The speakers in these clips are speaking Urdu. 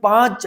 5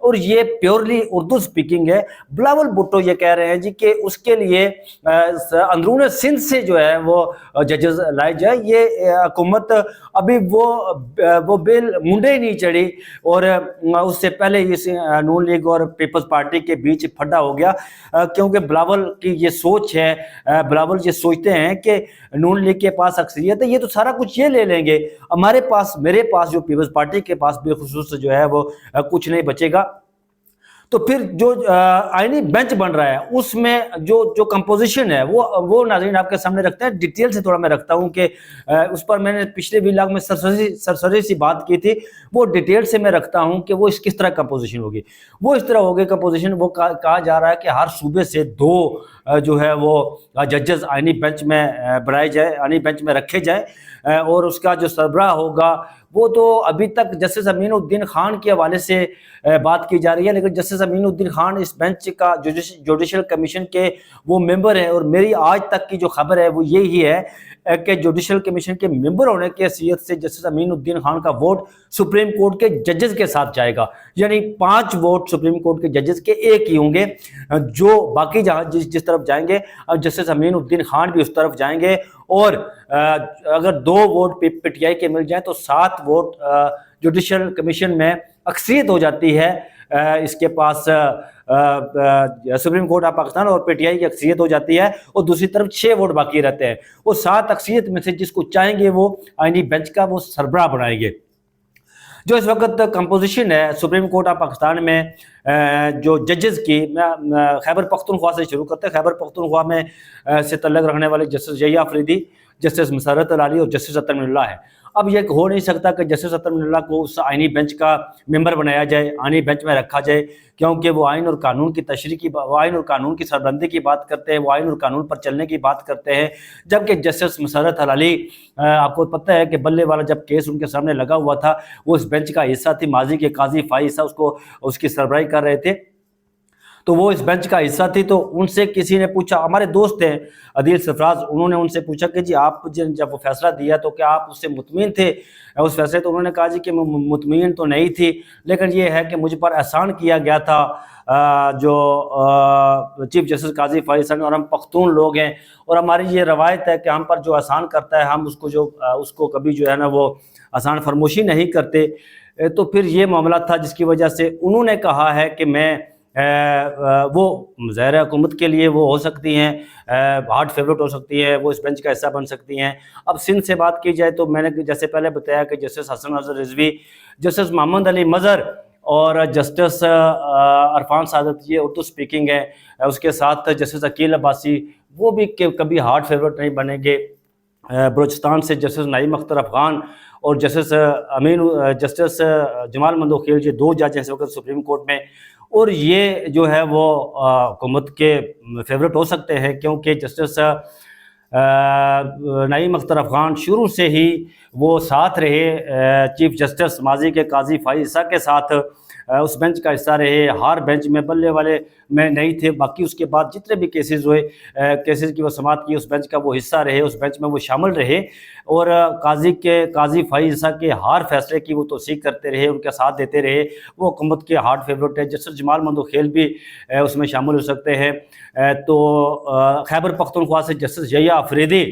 اور یہ پیورلی اردو سپیکنگ ہے۔ بلاول بھٹو یہ کہہ رہے ہیں جی کہ اس کے لیے اندرون سندھ سے جو ہے وہ ججز لائے جائے۔ یہ حکومت ابھی وہ بل منڈے ہی نہیں چڑھی، اور اس سے پہلے اس نون لیگ اور پیپلز پارٹی کے بیچ پھڈا ہو گیا، کیونکہ بلاول کی یہ سوچ ہے، بلاول یہ سوچتے ہیں کہ نون لیگ کے پاس اکثریت ہے، یہ تو سارا کچھ یہ لے لیں گے، ہمارے پاس، میرے پاس، جو پیپلز پارٹی کے پاس بالخصوص جو ہے وہ کچھ نہیں بچے گا۔ تو پھر جو آئینی بینچ بن رہا ہے اس میں جو کمپوزیشن ہے وہ ناظرین آپ کے سامنے رکھتے ہیں۔ ڈیٹیل سے تھوڑا میں رکھتا ہوں کہ اس پر میں نے پچھلے ویلاگ میں سرسری سی بات کی تھی، وہ ڈیٹیل سے میں رکھتا ہوں کہ وہ کس طرح کمپوزیشن ہوگی۔ وہ اس طرح ہوگی کمپوزیشن، وہ کہا جا رہا ہے کہ ہر صوبے سے 2 جو ہے وہ ججز آئینی بینچ میں بنائے جائے، آئینی بینچ میں رکھے جائے، اور اس کا جو سربراہ ہوگا وہ تو ابھی تک جسٹس امین الدین خان کے حوالے سے بات کی جا رہی ہے، لیکن جسٹس امین الدین خان اس بینچ کا جوڈیشل کمیشن کے وہ ممبر ہیں، اور میری آج تک کی جو خبر ہے وہ یہی ہے کہ جوڈیشل کمیشن کے ممبر ہونے کی حیثیت سے جسٹس امین الدین خان کا ووٹ سپریم کورٹ کے ججز کے ساتھ جائے گا، یعنی 5 ووٹ سپریم کورٹ کے ججز کے 1 ہی ہوں گے، جو باقی جہاں جس طرف جائیں گے اب جسٹس امین الدین خان بھی اس طرف جائیں گے، اور اگر 2 ووٹ پی ٹی آئی کے مل جائیں تو 7 ووٹ جوڈیشل کمیشن میں اکثریت ہو جاتی ہے، اس کے پاس سپریم کورٹ آف پاکستان اور پی ٹی آئی کی اکثریت ہو جاتی ہے، اور دوسری طرف 6 ووٹ باقی رہتے ہیں۔ وہ 7 اکثریت میں سے جس کو چاہیں گے وہ آئینی بینچ کا وہ سربراہ بنائیں گے۔ جو اس وقت کمپوزیشن ہے سپریم کورٹ آف پاکستان میں جو ججز کی، خیبر پختونخوا سے شروع کرتے ہیں۔ خیبر پختونخوا میں سے تعلق رکھنے والے جسٹس یحییٰ آفریدی، جسٹس مسرت العلی اور جسٹس اطہر من اللہ ہے۔ اب یہ ہو نہیں سکتا کہ جسٹس اطہر من اللہ کو اس آئینی بینچ کا ممبر بنایا جائے، آئینی بینچ میں رکھا جائے، کیونکہ وہ آئین اور قانون کی تشریح کی، وہ آئین اور قانون کی سربلندی کی بات کرتے ہیں، وہ آئین اور قانون پر چلنے کی بات کرتے ہیں، جبکہ جسٹس مسرت العلی، آپ کو پتہ ہے کہ بلے والا جب کیس ان کے سامنے لگا ہوا تھا وہ اس بینچ کا حصہ تھی، ماضی کے قاضی فائز صاحب اس کی سربراہی کر رہے تھے، تو وہ اس بینچ کا حصہ تھی۔ تو ان سے کسی نے پوچھا، ہمارے دوست ہیں عدیل سرفراز، انہوں نے ان سے پوچھا کہ جی آپ جب وہ فیصلہ دیا تو کیا آپ اس سے مطمئن تھے اس فیصلے؟ تو انہوں نے کہا جی کہ مطمئن تو نہیں تھی، لیکن یہ ہے کہ مجھ پر احسان کیا گیا تھا، جو چیف جسٹس قاضی فائز صاحب، اور ہم پختون لوگ ہیں اور ہماری یہ روایت ہے کہ ہم پر جو احسان کرتا ہے ہم اس کو کبھی جو ہے نا وہ احسان فرموشی نہیں کرتے۔ تو پھر یہ معاملہ تھا جس کی وجہ سے انہوں نے کہا ہے کہ میں وہ ظاہر حکومت کے لیے وہ ہو سکتی ہیں، ہارڈ فیورٹ ہو سکتی ہیں، وہ اس بینچ کا حصہ بن سکتی ہیں۔ اب سندھ سے بات کی جائے تو میں نے جیسے پہلے بتایا کہ جسٹس حسن اظہر رضوی، جسٹس محمد علی مظہر اور جسٹس عرفان سعادت، یہ اردو سپیکنگ ہے، اس کے ساتھ جسٹس عقیل عباسی، وہ بھی کبھی ہارڈ فیورٹ نہیں بنیں گے۔ بلوچستان سے جسٹس نعیم اختر افغان اور جسٹس جمال مندوخیل، یہ 2 جج ہیں اس وقت سپریم کورٹ میں، اور یہ جو ہے وہ حکومت کے فیورٹ ہو سکتے ہیں، کیونکہ جسٹس نعیم اختر افغان شروع سے ہی وہ ساتھ رہے چیف جسٹس ماضی کے قاضی فائز عیسیٰ کے ساتھ، اس بینچ کا حصہ رہے، ہر بینچ میں بلے والے میں نہیں تھے، باقی اس کے بعد جتنے بھی کیسز ہوئے، کیسز کی وہ سماعت کی، اس بینچ کا وہ حصہ رہے، اس بینچ میں وہ شامل رہے، اور قاضی فائز عیسیٰ کے ہر فیصلے کی وہ توثیق کرتے رہے، ان کا ساتھ دیتے رہے، وہ حکومت کے ہارڈ فیورٹ ہے۔ جسٹس جمال مندوخیل بھی اس میں شامل ہو سکتے ہیں۔ تو خیبر پختونخوا سے جسٹس یحییٰ آفریدی،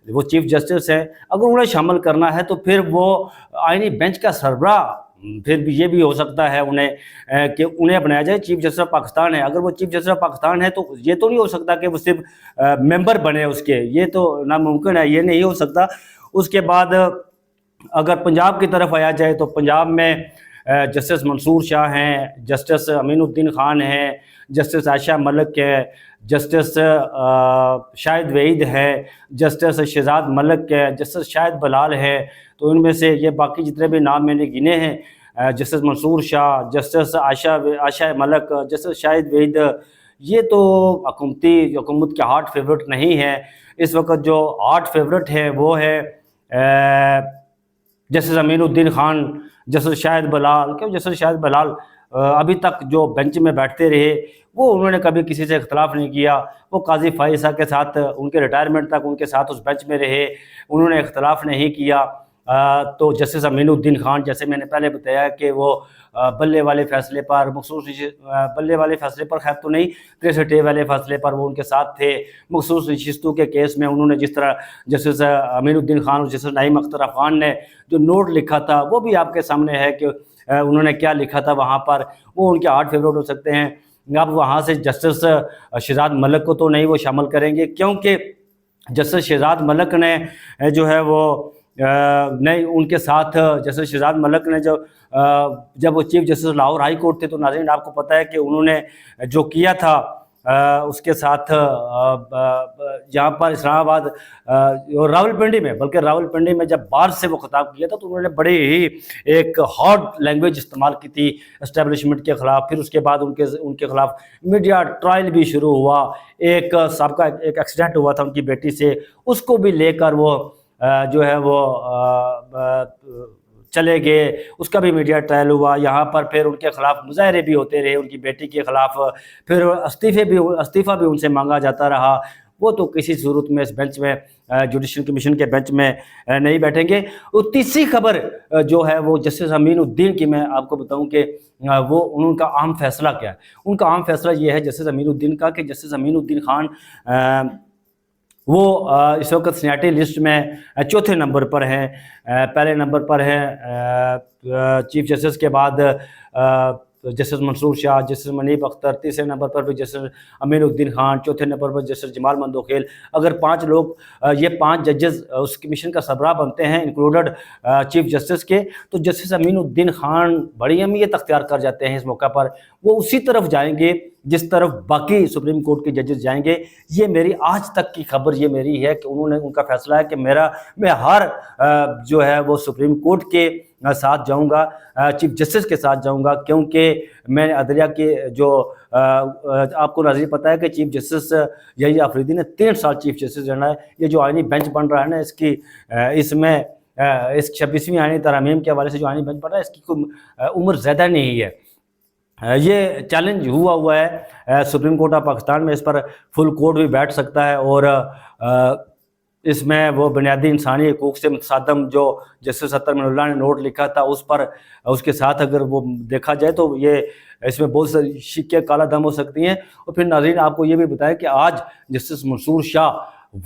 وہ چیف جسٹس ہیں، اگر انہیں شامل کرنا ہے تو پھر وہ آئینی بینچ کا سربراہ، پھر بھی یہ بھی ہو سکتا ہے کہ انہیں بنایا جائے۔ چیف جسٹس آف پاکستان ہے، اگر وہ چیف جسٹس آف پاکستان ہے تو یہ تو نہیں ہو سکتا کہ وہ صرف ممبر بنے اس کے، یہ تو ناممکن ہے، یہ نہیں ہو سکتا۔ اس کے بعد اگر پنجاب کی طرف آیا جائے تو پنجاب میں جسٹس منصور شاہ ہیں، جسٹس امین الدین خان ہیں، جسٹس عائشہ ملک ہے، جسٹس شاہد وحید ہے، جسٹس شہزاد ملک ہے، جسٹس شاہد بلال ہے۔ تو ان میں سے یہ باقی جتنے بھی نام میں نے گنے ہیں، جسٹس منصور شاہ، جسٹس عائشہ ملک، جسٹس شاہد وحید، یہ تو حکومت کے ہارڈ فیورٹ نہیں ہے۔ اس وقت جو ہارڈ فیورٹ ہے وہ ہے جسٹس امین الدین خان، جسٹس شاہد بلال، کہ جسٹس شاہد بلال ابھی تک جو بینچ میں بیٹھتے رہے، وہ انہوں نے کبھی کسی سے اختلاف نہیں کیا، وہ قاضی فائز صاحب کے ساتھ ان کے ریٹائرمنٹ تک ان کے ساتھ اس بینچ میں رہے، انہوں نے اختلاف نہیں کیا۔ تو جسٹس امین الدین خان، جیسے میں نے پہلے بتایا کہ وہ بلے والے فیصلے پر بلے والے فیصلے پر خیر تو نہیں، 63A والے فیصلے پر وہ ان کے ساتھ تھے۔ مخصوص نشستوں کے کیس میں انہوں نے جس طرح جسٹس امین الدین خان اور جسٹس نعیم اختر افغان نے جو نوٹ لکھا تھا وہ بھی آپ کے سامنے ہے کہ انہوں نے کیا لکھا تھا وہاں پر، وہ ان کے ہارڈ فیوریٹ ہو سکتے ہیں۔ اب وہاں سے جسٹس شہزاد ملک کو تو نہیں وہ شامل کریں گے، کیونکہ جسٹس شہزاد ملک نے جو ہے وہ نہیں، ان کے ساتھ جسٹس شہزاد ملک نے جب وہ chief justice Lahore high court تھے تو ناظرین آپ کو پتہ ہے کہ انہوں نے جو کیا تھا اس کے ساتھ یہاں پر اسلام آباد اور راولپنڈی میں، بلکہ راولپنڈی میں جب بار سے وہ خطاب کیا تھا تو انہوں نے بڑی ہی ایک ہارڈ لینگویج استعمال کی تھی اسٹیبلشمنٹ کے خلاف۔ پھر اس کے بعد ان کے خلاف میڈیا ٹرائل بھی شروع ہوا، ایک سابقہ ایک ایکسیڈنٹ ہوا تھا ان کی بیٹی سے، اس کو بھی لے کر وہ جو ہے وہ چلے گئے، اس کا بھی میڈیا ٹرائل ہوا۔ یہاں پر پھر ان کے خلاف مظاہرے بھی ہوتے رہے ان کی بیٹی کے خلاف، پھر استعفیٰ بھی ان سے مانگا جاتا رہا۔ وہ تو کسی صورت میں اس بینچ میں جوڈیشل کمیشن کے بینچ میں نہیں بیٹھیں گے۔ اور تیسری خبر جو ہے وہ جسٹس امین الدین کی میں آپ کو بتاؤں کہ وہ ان کا عام فیصلہ کیا ہے۔ ان کا عام فیصلہ یہ ہے جسٹس امین الدین کا کہ جسٹس امین الدین خان وہ اس وقت سینیٹری لسٹ میں چوتھے نمبر پر ہیں۔ پہلے نمبر پر ہیں چیف جسٹس کے بعد جسٹس منصور شاہ، جسٹس منیب اختر، تیسرے نمبر پر بھی جسٹس امین الدین خان، چوتھے نمبر پر جسٹس جمال مندوخیل۔ اگر 5 لوگ یہ 5 ججز اس کمیشن کا سربراہ بنتے ہیں انکلوڈڈ چیف جسٹس کے، تو جسٹس امین الدین خان بڑی اہمیت اختیار کر جاتے ہیں اس موقع پر۔ وہ اسی طرف جائیں گے جس طرف باقی سپریم کورٹ کے ججز جائیں گے۔ یہ میری آج تک کی خبر یہ میری ہے کہ ان کا فیصلہ ہے کہ میں ہر جو ہے وہ سپریم کورٹ کے ساتھ جاؤں گا، چیف جسٹس کے ساتھ جاؤں گا، کیونکہ میں عدلیہ کے جو آپ کو ناظرین پتہ ہے کہ چیف جسٹس یحییٰ آفریدی نے 3 سال چیف جسٹس رہنا ہے۔ یہ جو آئینی بینچ بن رہا ہے نا، اس میں 26ویں آئینی ترامیم کے حوالے سے جو آئینی بینچ بن رہا ہے، اس کی کوئی عمر زیادہ نہیں ہے۔ یہ چیلنج ہوا ہے سپریم کورٹ آف پاکستان میں، اس پر فل کورٹ بھی بیٹھ سکتا ہے، اور اس میں وہ بنیادی انسانی حقوق سے متصادم جو جسٹس اطہر من اللہ نے نوٹ لکھا تھا اس کے ساتھ اگر وہ دیکھا جائے تو یہ اس میں بہت ساری شکیں کالا دم ہو سکتی ہیں۔ اور پھر ناظرین آپ کو یہ بھی بتایا کہ آج جسٹس منصور شاہ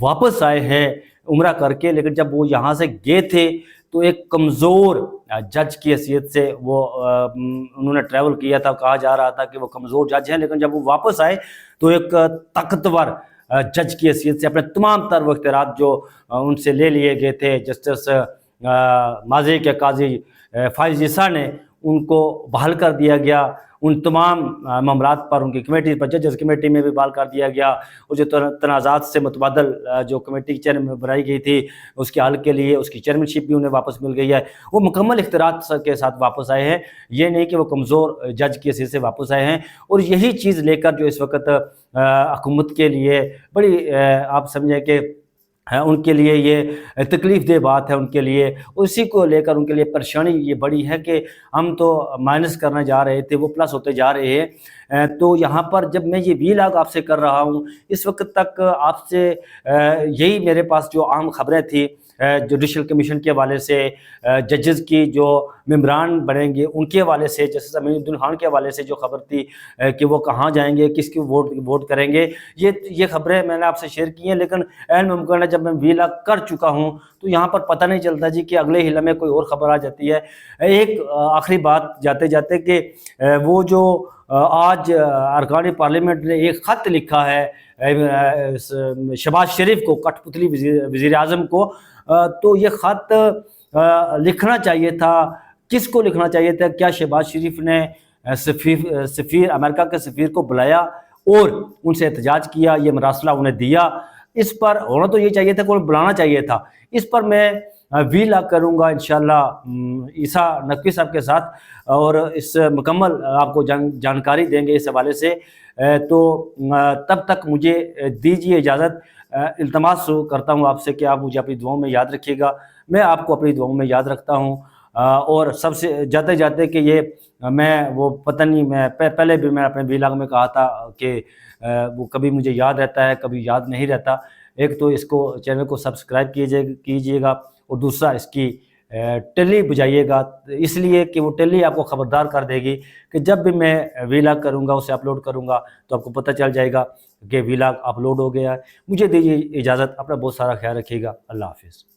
واپس آئے ہیں عمرہ کر کے، لیکن جب وہ یہاں سے گئے تھے تو ایک کمزور جج کی حیثیت سے وہ انہوں نے ٹریول کیا تھا، کہا جا رہا تھا کہ وہ کمزور جج ہیں، لیکن جب وہ واپس آئے تو ایک طاقتور جج کی حیثیت سے اپنے تمام تر اختیارات جو ان سے لے لیے گئے تھے جسٹس ماضی کے قاضی فائز عیسیٰ نے، ان کو بحال کر دیا گیا۔ ان تمام معاملات پر ان کی کمیٹی پر ججز کمیٹی میں بھی بحال کر دیا گیا، اور جو تنازعات سے متبادل جو کمیٹی چیئرمین بنائی گئی تھی اس کے حل کے لیے اس کی چیئرمین شپ بھی انہیں واپس مل گئی ہے۔ وہ مکمل اختیارات کے ساتھ واپس آئے ہیں، یہ نہیں کہ وہ کمزور جج کی حیثیت سے واپس آئے ہیں۔ اور یہی چیز لے کر جو اس وقت حکومت کے لیے بڑی آپ سمجھیں کہ ان کے لیے یہ تکلیف دہ بات ہے ان کے لیے، اسی کو لے کر ان کے لیے پریشانی یہ بڑی ہے کہ ہم تو مائنس کرنے جا رہے تھے، وہ پلس ہوتے جا رہے ہیں۔ تو یہاں پر جب میں یہ ویلاگ آپ سے کر رہا ہوں، اس وقت تک آپ سے یہی میرے پاس جو عام خبریں تھیں جوڈیشل کمیشن کے حوالے سے، ججز کی جو ممبران بنیں گے ان کے حوالے سے، جسٹس امین الدین خان کے حوالے سے جو خبر تھی کہ وہ کہاں جائیں گے، کس کی ووٹ کریں گے، یہ خبریں میں نے آپ سے شیئر کی ہیں۔ لیکن عین ممکن ہے جب میں ویلاگ کر چکا ہوں تو یہاں پر پتہ نہیں چلتا جی کہ اگلے ہی لمحے کوئی اور خبر آ جاتی ہے۔ ایک آخری بات جاتے جاتے کہ وہ جو آج ارکان پارلیمنٹ نے ایک خط لکھا ہے شہباز شریف کو، کٹھ پتلی وزیر اعظم کو، تو یہ خط لکھنا چاہیے تھا، کس کو لکھنا چاہیے تھا؟ کیا شہباز شریف نے سفیر امریکہ کے سفیر کو بلایا اور ان سے احتجاج کیا، یہ مراسلہ انہیں دیا؟ اس پر ہونا تو یہ چاہیے تھا، کوئی بلانا چاہیے تھا۔ اس پر میں ویلاگ کروں گا انشاءاللہ عیسیٰ نقوی صاحب کے ساتھ، اور اس مکمل آپ کو جانکاری دیں گے اس حوالے سے۔ تو تب تک مجھے دیجیے اجازت، التماس کرتا ہوں آپ سے کہ آپ مجھے اپنی دعاؤں میں یاد رکھیے گا، میں آپ کو اپنی دعاؤں میں یاد رکھتا ہوں۔ اور سب سے جاتے جاتے کہ یہ میں وہ پتہ نہیں، میں پہلے بھی میں اپنے ویلاگ میں کہا تھا کہ وہ کبھی مجھے یاد رہتا ہے کبھی یاد نہیں رہتا۔ ایک تو اس کو چینل کو سبسکرائب کیجیے گا، اور دوسرا اس کی ٹیلی بجائیے گا، اس لیے کہ وہ ٹیلی آپ کو خبردار کر دے گی کہ جب بھی میں ویلاگ کروں گا، اسے اپلوڈ کروں گا تو آپ کو پتہ چل جائے گا کہ ویلاگ اپلوڈ ہو گیا ہے۔ مجھے دیجیے اجازت، اپنا بہت سارا خیال رکھیے گا، اللہ حافظ۔